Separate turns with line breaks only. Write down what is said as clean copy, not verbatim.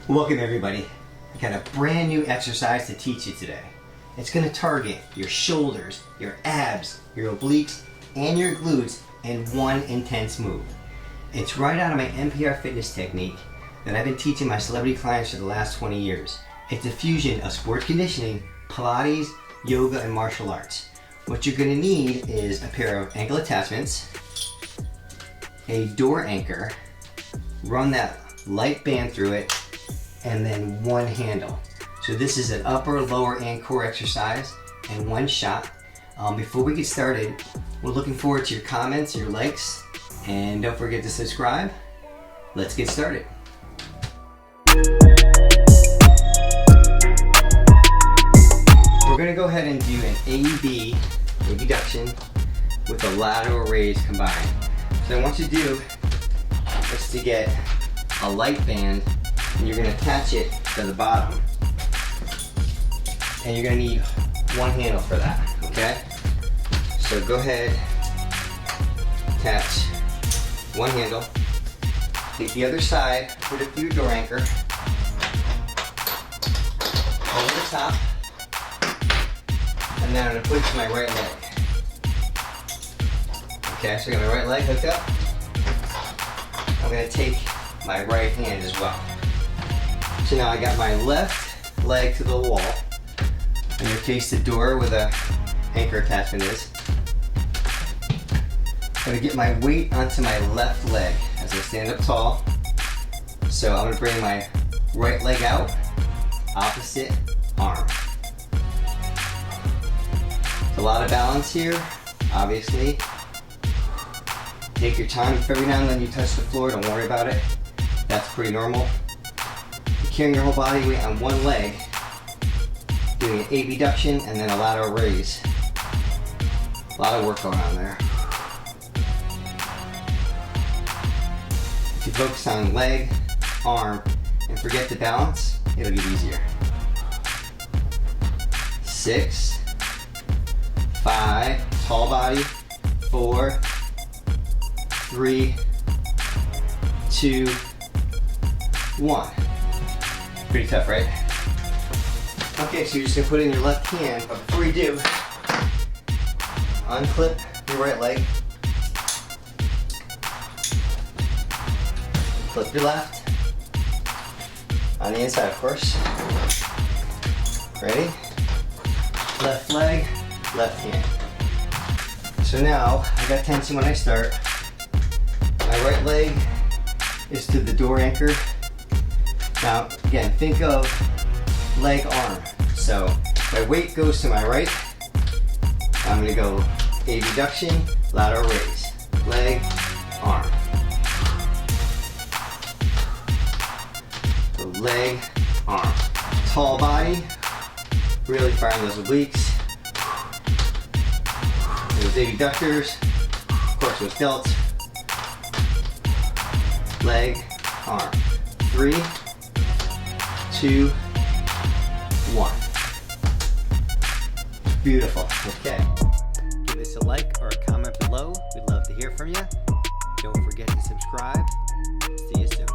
Welcome everybody. I got a brand new exercise to teach you today. It's going to target your shoulders, your abs, your obliques, and your glutes in one intense move. It's right out of my NPR fitness technique that I've been teaching my celebrity clients for the last 20 years. It's a fusion of sports conditioning, pilates, yoga, and martial arts. What you're going to need is a pair of ankle attachments, a door anchor, run that light band through it, and then one handle. So this is an upper, lower, and core exercise in one shot. Before we get started, we're looking forward to your comments, your likes, and don't forget to subscribe. Let's get started. We're gonna go ahead and do an AB, abduction, with a lateral raise combined. So what I want you to do is to get a light band, and you're going to attach it to the bottom, and you're going to need one handle for that, okay? So go ahead, attach one handle, take the other side, put it through your door anchor, over the top, and then I'm going to put it to my right leg. Okay, so I got my right leg hooked up. I'm going to take my right hand as well. So now I got my left leg to the wall, in your case the door where the anchor attachment is. I'm going to get my weight onto my left leg as I stand up tall. So I'm going to bring my right leg out, opposite arm. There's a lot of balance here, obviously. Take your time. If every now and then you touch the floor, don't worry about it. That's pretty normal. You're carrying your whole body weight on one leg, doing an abduction and then a lateral raise. A lot of work going on there. If you focus on leg, arm, and forget the balance, it'll get easier. 6, 5, tall body, 4, 3, 2, 1. Pretty tough, right? Okay, so you're just gonna put it in your left hand, but before you do, unclip your right leg, clip your left, on the inside of course. Ready? Left leg, left hand. So now, I got tension when I start. My right leg is to the door anchor. Now, again, think of leg, arm. So my weight goes to my right. I'm going to go abduction, lateral raise. Leg, arm. So leg, arm. Tall body. Really firing those obliques. Those abductors. Of course, those delts. Leg, arm. 3, 2, 1. Beautiful. Okay. Give us a like or a comment below. We'd love to hear from you. Don't forget to subscribe. See you soon.